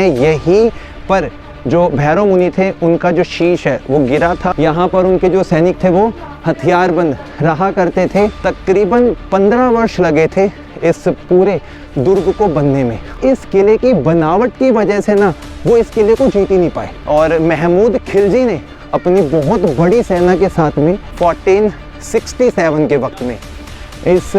यहीं पर जो भैरव मुनि थे उनका जो शीश है वो गिरा था। यहाँ पर उनके जो सैनिक थे वो हथियारबंद रहा करते थे। तकरीबन 15 वर्ष लगे थे इस पूरे दुर्ग को बनने में। इस किले की बनावट की वजह से ना वो इस किले को जीत ही नहीं पाए और महमूद खिलजी ने अपनी बहुत बड़ी सेना के साथ में 1467 के वक्त में इस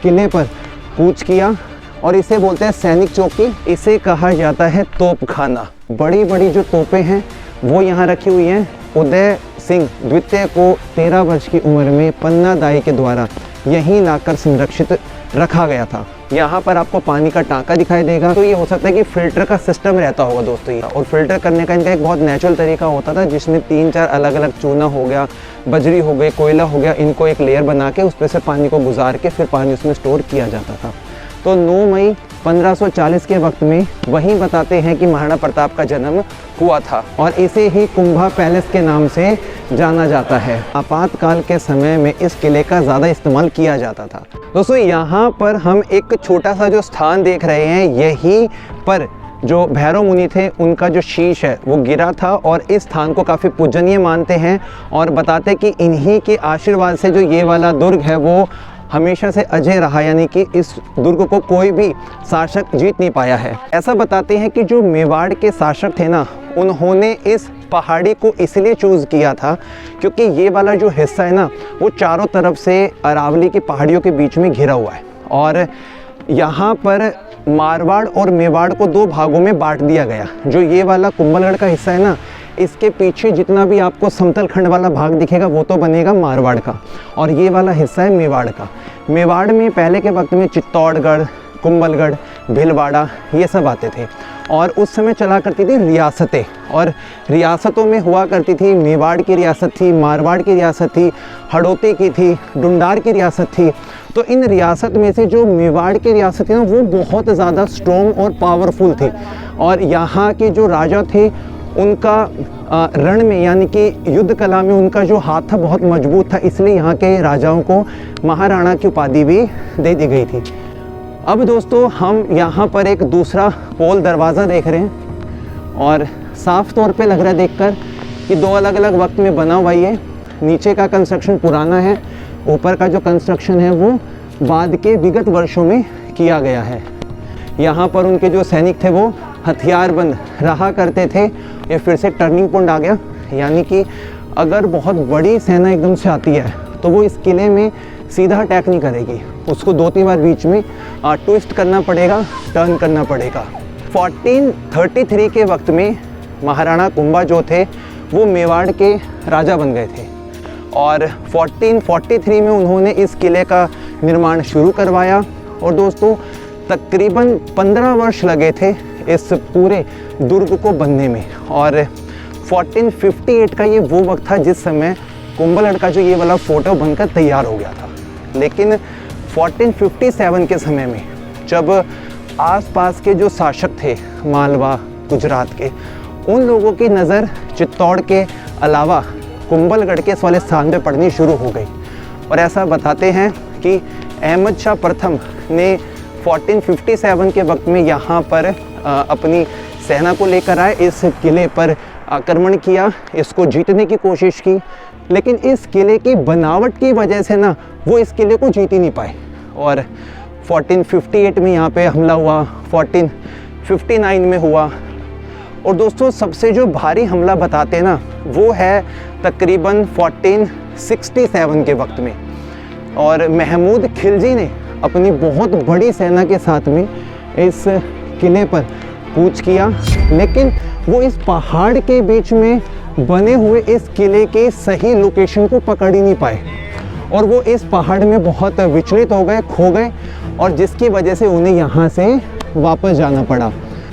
किले पर कूच किया और इसे बोलते हैं सैनिक चौकी। इसे कहा जाता है तोपखाना। बड़ी बड़ी जो तोपें हैं वो यहाँ रखी हुई हैं। उदय सिंह द्वितीय को 13 वर्ष की उम्र में पन्ना दाई के द्वारा यहीं लाकर संरक्षित रखा गया था। यहाँ पर आपको पानी का टांका दिखाई देगा, तो ये हो सकता है कि फिल्टर का सिस्टम रहता होगा दोस्तों। और फिल्टर करने का इनका एक बहुत नेचुरल तरीका होता था, जिसमें 3-4 अलग अलग चूना हो गया, बजरी हो गई, कोयला हो गया, इनको एक लेयर बना के उस पर से पानी को गुजार के फिर पानी उसमें स्टोर किया जाता था। तो 9 मई 1540 के वक्त में वहीं बताते हैं कि महाराणा प्रताप का जन्म हुआ था और इसे ही कुंभा पैलेस के नाम से जाना जाता है। आपातकाल के समय में इस किले का ज़्यादा इस्तेमाल किया जाता था। दोस्तों यहाँ पर हम एक छोटा सा जो स्थान देख रहे हैं, यहीं पर जो भैरव मुनि थे उनका जो शीश है वो गिरा था और इस स्थान को काफ़ी पूजनीय मानते हैं और बताते कि इन्हीं के आशीर्वाद से जो ये वाला दुर्ग है वो हमेशा से अजय रहा, यानी कि इस दुर्ग को कोई भी शासक जीत नहीं पाया है। ऐसा बताते हैं कि जो मेवाड़ के शासक थे ना, उन्होंने इस पहाड़ी को इसलिए चूज़ किया था क्योंकि ये वाला जो हिस्सा है ना वो चारों तरफ से अरावली की पहाड़ियों के बीच में घिरा हुआ है और यहाँ पर मारवाड़ और मेवाड़ को 2 भागों में बांट दिया गया। जो ये वाला कुंभलगढ़ का हिस्सा है ना, इसके पीछे जितना भी आपको समतल खंड वाला भाग दिखेगा वो तो बनेगा मारवाड़ का और ये वाला हिस्सा है मेवाड़ का। मेवाड़ में पहले के वक्त में चित्तौड़गढ़, कुंभलगढ़, भीलवाड़ा ये सब आते थे और उस समय चला करती थी रियासतें और रियासतों में हुआ करती थी मेवाड़ की रियासत थी, मारवाड़ की रियासत थी, हड़ौती की थी, डुंडार की रियासत थी। तो इन रियासत में से जो मेवाड़ की रियासत थी ना वो बहुत ज़्यादा स्ट्रॉन्ग और पावरफुल थी और यहाँ के जो राजा थे उनका रण में यानी कि युद्ध कला में उनका जो हाथ था बहुत मजबूत था, इसलिए यहाँ के राजाओं को महाराणा की उपाधि भी दे दी गई थी। अब दोस्तों हम यहाँ पर एक दूसरा पोल दरवाज़ा देख रहे हैं और साफ तौर पे लग रहा है देखकर कि 2 अलग अलग वक्त में बना हुआ है। नीचे का कंस्ट्रक्शन पुराना है, ऊपर का जो कंस्ट्रक्शन है वो बाद के विगत वर्षों में किया गया है। यहाँ पर उनके जो सैनिक थे वो हथियारबंद रहा करते थे। ये फिर से टर्निंग पॉइंट आ गया, यानी कि अगर बहुत बड़ी सेना एकदम से आती है तो वो इस किले में सीधा अटैक नहीं करेगी, उसको 2-3 बार बीच में ट्विस्ट करना पड़ेगा, टर्न करना पड़ेगा। 1433 के वक्त में महाराणा कुंभा जो थे वो मेवाड़ के राजा बन गए थे और 1443 में उन्होंने इस किले का निर्माण शुरू करवाया और दोस्तों तकरीबन 15 वर्ष लगे थे इस पूरे दुर्ग को बनने में और 1458 का ये वो वक्त था जिस समय कुंभलगढ़ का जो ये वाला फोटो बनकर तैयार हो गया था। लेकिन 1457 के समय में जब आसपास के जो शासक थे मालवा गुजरात के, उन लोगों की नज़र चित्तौड़ के अलावा कुंभलगढ़ के इस वाले स्थान पे पड़नी शुरू हो गई और ऐसा बताते हैं कि अहमद शाह प्रथम ने 1457 के वक्त में यहाँ पर अपनी सेना को लेकर आए, इस किले पर आक्रमण किया, इसको जीतने की कोशिश की, लेकिन इस किले की बनावट की वजह से ना वो इस किले को जीत ही नहीं पाए और 1458 में यहाँ पे हमला हुआ, 1459 में हुआ और दोस्तों सबसे जो भारी हमला बताते हैं ना वो है तकरीबन 1467 के वक्त में और महमूद खिलजी ने अपनी बहुत बड़ी सेना के साथ में इस किले पर कूच किया, लेकिन वो इस पहाड़ के बीच में बने हुए इस किले के सही लोकेशन को पकड़ ही नहीं पाए और वो इस पहाड़ में बहुत विचलित हो गए, खो गए और जिसकी वजह से उन्हें यहाँ से वापस जाना पड़ा।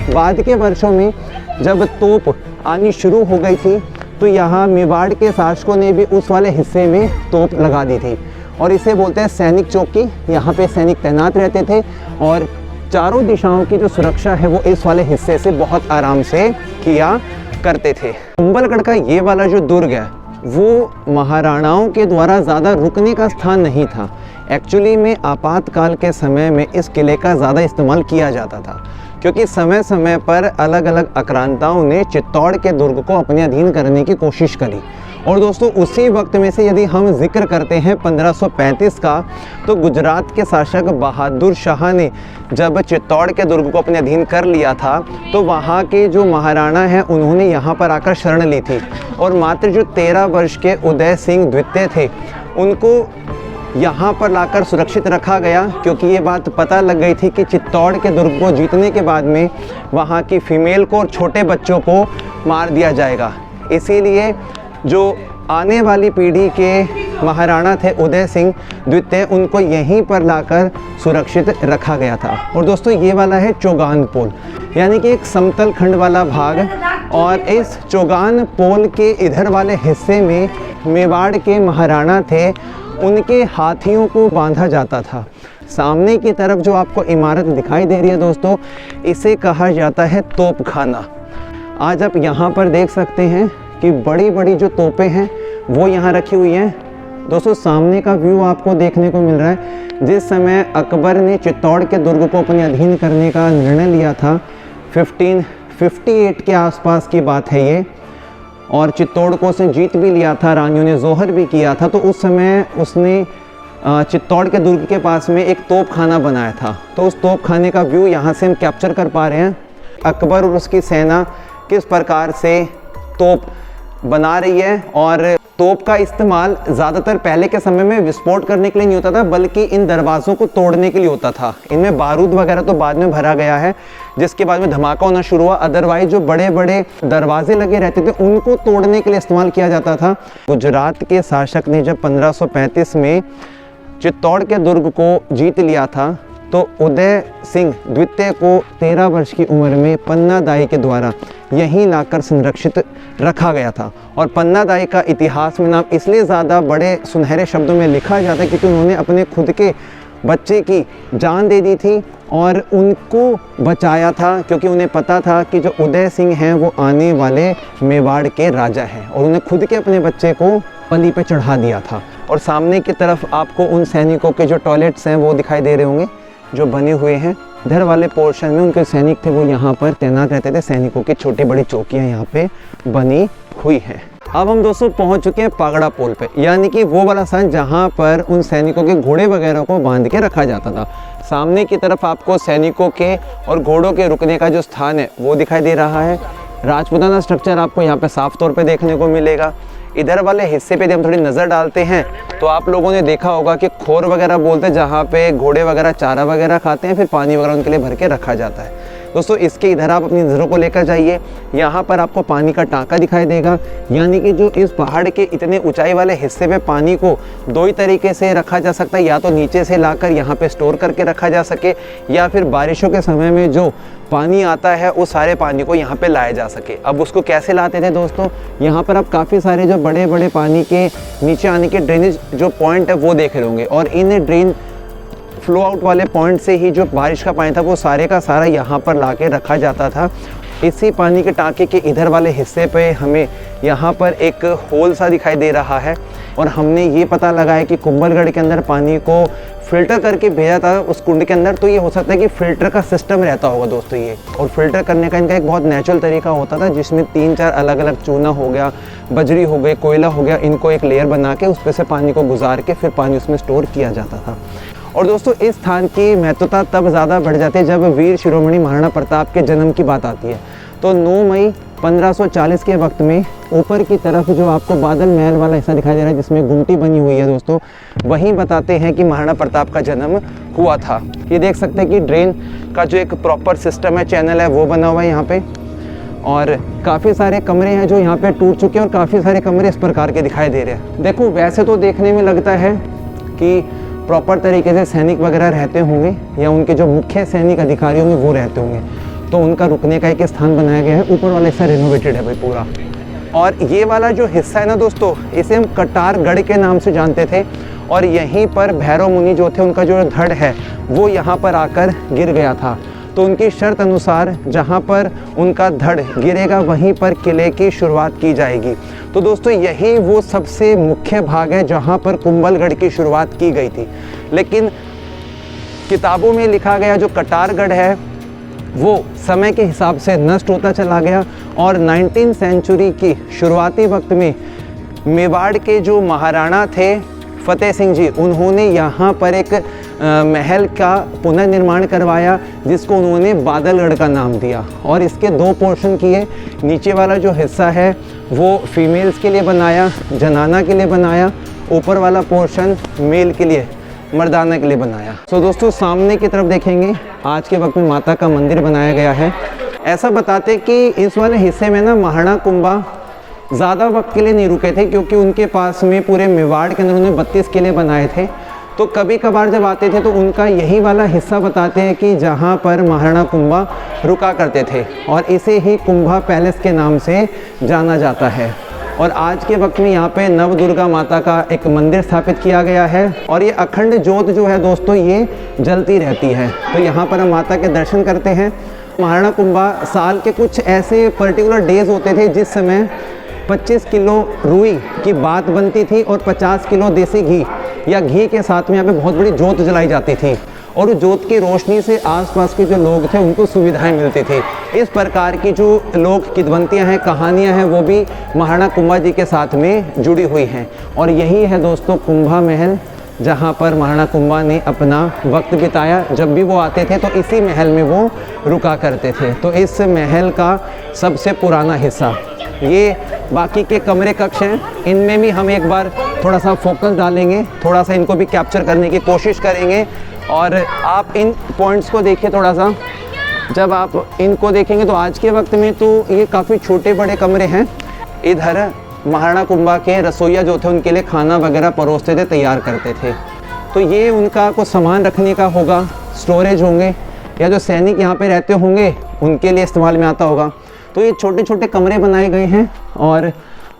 बाद के वर्षों में जब तोप आनी शुरू हो गई थी तो यहाँ मेवाड़ के शासकों ने भी उस वाले हिस्से में तोप लगा दी थी और इसे बोलते हैं सैनिक चौकी। यहाँ पे सैनिक तैनात रहते थे और चारों दिशाओं की जो सुरक्षा है वो इस वाले हिस्से से बहुत आराम से किया करते थे। कुंभलगढ़ का ये वाला जो दुर्ग है वो महाराणाओं के द्वारा ज़्यादा रुकने का स्थान नहीं था। एक्चुअली में आपातकाल के समय में इस किले का ज़्यादा इस्तेमाल किया जाता था क्योंकि समय समय पर अलग अलग आक्रांताओं ने चित्तौड़ के दुर्ग को अपने अधीन करने की कोशिश करी। और दोस्तों उसी वक्त में से यदि हम जिक्र करते हैं 1535 का, तो गुजरात के शासक बहादुर शाह ने जब चित्तौड़ के दुर्ग को अपने अधीन कर लिया था, तो वहाँ के जो महाराणा हैं उन्होंने यहाँ पर आकर शरण ली थी। और मात्र जो 13 वर्ष के उदय सिंह द्वितीय थे उनको यहाँ पर लाकर सुरक्षित रखा गया, क्योंकि ये बात पता लग गई थी कि चित्तौड़ के दुर्ग को जीतने के बाद में वहाँ की फीमेल को और छोटे बच्चों को मार दिया जाएगा। इसीलिए जो आने वाली पीढ़ी के महाराणा थे उदय सिंह द्वितीय, उनको यहीं पर लाकर सुरक्षित रखा गया था। और दोस्तों ये वाला है चौगान पोल, यानी कि एक समतल खंड वाला भाग। और इस चौगान पोल के इधर वाले हिस्से में मेवाड़ के महाराणा थे, उनके हाथियों को बांधा जाता था। सामने की तरफ जो आपको इमारत दिखाई दे रही है दोस्तों, इसे कहा जाता है तोपखाना। आज आप यहाँ पर देख सकते हैं कि बड़ी बड़ी जो तोपें हैं वो यहाँ रखी हुई हैं। दोस्तों सामने का व्यू आपको देखने को मिल रहा है। जिस समय अकबर ने चित्तौड़ के दुर्ग को अपने अधीन करने का निर्णय लिया था, 1558 के आसपास की बात है ये, और चित्तौड़ को उसने जीत भी लिया था, रानियों ने जोहर भी किया था, तो उस समय उसने चित्तौड़ के दुर्ग के पास में एक तोपखाना बनाया था। तो उस तोपखाने का व्यू यहाँ से हम कैप्चर कर पा रहे हैं। अकबर और उसकी सेना किस प्रकार से तोप बना रही है। और तोप का इस्तेमाल ज़्यादातर पहले के समय में विस्फोट करने के लिए नहीं होता था, बल्कि इन दरवाज़ों को तोड़ने के लिए होता था। इनमें बारूद वगैरह तो बाद में भरा गया है, जिसके बाद में धमाका होना शुरू हुआ। अदरवाइज जो बड़े बड़े दरवाजे लगे रहते थे उनको तोड़ने के लिए इस्तेमाल किया जाता था। गुजरात के शासक ने जब 1535 में चित्तौड़ के दुर्ग को जीत लिया था, तो उदय सिंह द्वितीय को 13 वर्ष की उम्र में पन्नादाई के द्वारा यहीं लाकर संरक्षित रखा गया था। और पन्नादाई का इतिहास में नाम इसलिए ज़्यादा बड़े सुनहरे शब्दों में लिखा जाता है क्योंकि उन्होंने अपने खुद के बच्चे की जान दे दी थी और उनको बचाया था, क्योंकि उन्हें पता था कि जो उदय सिंह हैं वो आने वाले मेवाड़ के राजा हैं, और उन्हें खुद के अपने बच्चे को बलि पे चढ़ा दिया था। और सामने की तरफ आपको उन सैनिकों के जो टॉयलेट्स हैं वो दिखाई दे रहे होंगे जो बने हुए हैं। इधर वाले पोर्शन में उनके सैनिक थे, वो यहाँ पर तैनात रहते थे। सैनिकों की छोटी बड़ी चौकियाँ यहाँ पे बनी हुई हैं। अब हम दोस्तों पहुँच चुके हैं पागड़ा पोल पे, यानी कि वो वाला स्थान जहाँ पर उन सैनिकों के घोड़े वगैरह को बांध के रखा जाता था। सामने की तरफ आपको सैनिकों के और घोड़ों के रुकने का जो स्थान है वो दिखाई दे रहा है। राजपूताना स्ट्रक्चर आपको यहाँ पे साफ तौर पे देखने को मिलेगा। इधर वाले हिस्से पे हम थोड़ी नज़र डालते हैं तो आप लोगों ने देखा होगा कि खोर वगैरह बोलते हैं, जहाँ पे घोड़े वगैरह चारा वगैरह खाते हैं, फिर पानी वगैरह उनके लिए भर के रखा जाता है। दोस्तों इसके इधर आप अपनी नज़रों को लेकर जाइए, यहाँ पर आपको पानी का टांका दिखाई देगा। यानी कि जो इस पहाड़ के इतने ऊंचाई वाले हिस्से पे पानी को दो ही तरीके से रखा जा सकता है, या तो नीचे से लाकर यहाँ पे स्टोर करके रखा जा सके, या फिर बारिशों के समय में जो पानी आता है उस सारे पानी को यहाँ पे लाया जा सके। अब उसको कैसे लाते थे दोस्तों, यहाँ पर आप काफ़ी सारे जो बड़े बड़े पानी के नीचे आने के ड्रेनेज जो पॉइंट है वो देख रहे होंगे, और इन ड्रेन फ्लो आउट वाले पॉइंट से ही जो बारिश का पानी था वो सारे का सारा यहाँ पर ला के रखा जाता था। इसी पानी के टाँके के इधर वाले हिस्से पे हमें यहाँ पर एक होल सा दिखाई दे रहा है, और हमने ये पता लगाया कि कुंभलगढ़ के अंदर पानी को फ़िल्टर करके भेजा था उस कुंड के अंदर। तो ये हो सकता है कि फ़िल्टर का सिस्टम रहता होगा दोस्तों ये, और फ़िल्टर करने का इनका एक बहुत नेचुरल तरीका होता था, जिसमें 3-4 अलग अलग चूना हो गया, बजरी हो गई, कोयला हो गया, इनको एक लेयर बना के उस पर से पानी को गुजार के फिर पानी उसमें स्टोर किया जाता था। और दोस्तों इस स्थान की महत्वता तब ज़्यादा बढ़ जाती है जब वीर शिरोमणि महाराणा प्रताप के जन्म की बात आती है। तो 9 मई 1540 के वक्त में ऊपर की तरफ जो आपको बादल महल वाला हिस्सा दिखाई दे रहा है, जिसमें गुमटी बनी हुई है दोस्तों, वहीं बताते हैं कि महाराणा प्रताप का जन्म हुआ था। ये देख सकते हैं कि ड्रेन का जो एक प्रॉपर सिस्टम है, चैनल है, वो बना हुआ है यहाँ पे, और काफ़ी सारे कमरे हैं जो यहाँ पे टूट चुके हैं, और काफ़ी सारे कमरे इस प्रकार के दिखाई दे रहे हैं। देखो वैसे तो देखने में लगता है कि प्रॉपर तरीके से सैनिक वगैरह रहते होंगे, या उनके जो मुख्य सैनिक अधिकारी होंगे वो रहते होंगे, तो उनका रुकने का एक स्थान बनाया गया है। ऊपर वाला हिस्सा रेनोवेटेड है भाई पूरा। और ये वाला जो हिस्सा है ना दोस्तों, इसे हम कटारगढ़ के नाम से जानते थे, और यहीं पर भैरव मुनि जो थे उनका जो धड़ है वो यहाँ पर आकर गिर गया था। तो उनकी शर्त अनुसार जहाँ पर उनका धड़ गिरेगा वहीं पर किले की शुरुआत की जाएगी। तो दोस्तों यही वो सबसे मुख्य भाग है जहाँ पर कुंभलगढ़ की शुरुआत की गई थी। लेकिन किताबों में लिखा गया जो कटारगढ़ है वो समय के हिसाब से नष्ट होता चला गया और 19वीं सेंचुरी की शुरुआती वक्त में मेवाड़ के जो महाराणा थे फतेह सिंह जी, उन्होंने यहाँ पर एक महल का पुनर्निर्माण करवाया जिसको उन्होंने बादलगढ़ का नाम दिया और इसके 2 पोर्शन किए। नीचे वाला जो हिस्सा है वो फीमेल्स के लिए बनाया, जनाना के लिए बनाया, ऊपर वाला पोर्शन मेल के लिए, मर्दाना के लिए बनाया। तो दोस्तों सामने की तरफ देखेंगे, आज के वक्त में माता का मंदिर बनाया गया है। ऐसा बताते कि इस वाले हिस्से में ना महाराणा कुंभा ज़्यादा वक्त के लिए नहीं रुके थे क्योंकि उनके पास में पूरे मेवाड़ के अंदर उन्होंने 32 किले बनाए थे। तो कभी कभार जब आते थे तो उनका यही वाला हिस्सा बताते हैं कि जहाँ पर महाराणा कुंभा रुका करते थे और इसे ही कुंभा पैलेस के नाम से जाना जाता है। और आज के वक्त में यहाँ पे नव दुर्गा माता का एक मंदिर स्थापित किया गया है और ये अखंड ज्योत जो है दोस्तों ये जलती रहती है। तो यहाँ पर हम माता के दर्शन करते हैं। महाराणा कुंभा साल के कुछ ऐसे पर्टिकुलर डेज होते थे जिस समय 25 किलो रुई की बात बनती थी और 50 किलो देसी घी या घी के साथ में यहाँ पे बहुत बड़ी जोत जलाई जाती थी और उस जोत की रोशनी से आसपास के जो लोग थे उनको सुविधाएं मिलती थी। इस प्रकार की जो लोक किंवदंतियाँ हैं, कहानियाँ हैं, वो भी महाराणा कुंभा जी के साथ में जुड़ी हुई हैं। और यही है दोस्तों कुंभा महल, जहाँ पर महाराणा कुंभा ने अपना वक्त बिताया। जब भी वो आते थे तो इसी महल में वो रुका करते थे। तो इस महल का सबसे पुराना हिस्सा ये बाकी के कमरे कक्ष हैं, इनमें भी हम एक बार थोड़ा सा फोकस डालेंगे, थोड़ा सा इनको भी कैप्चर करने की कोशिश करेंगे। और आप इन पॉइंट्स को देखिए थोड़ा सा, जब आप इनको देखेंगे तो आज के वक्त में तो ये काफ़ी छोटे बड़े कमरे हैं। इधर महाराणा कुंभा के रसोइया जो थे उनके लिए खाना वगैरह परोसते थे, तैयार करते थे। तो ये उनका कुछ सामान रखने का होगा, स्टोरेज होंगे, या जो सैनिक यहाँ पे रहते होंगे उनके लिए इस्तेमाल में आता होगा। तो ये छोटे छोटे कमरे बनाए गए हैं और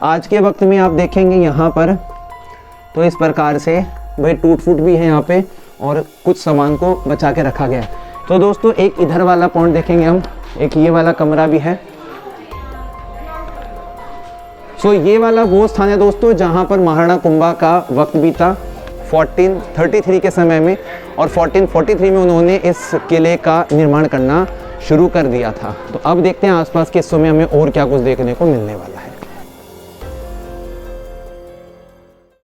आज के वक्त में आप देखेंगे यहाँ पर तो इस प्रकार से भाई टूट फूट भी है यहाँ पे और कुछ सामान को बचा के रखा गया है। तो दोस्तों एक इधर वाला पॉइंट देखेंगे हम, एक ये वाला कमरा भी है। सो ये वाला वो स्थान है दोस्तों जहाँ पर महाराणा कुंभा का वक्त बीता 1433 के समय में, और 1443 में उन्होंने इस किले का निर्माण करना शुरू कर दिया था। तो अब देखते हैं आसपास के हिस्सों में हमें और क्या कुछ देखने को मिलने वाला है।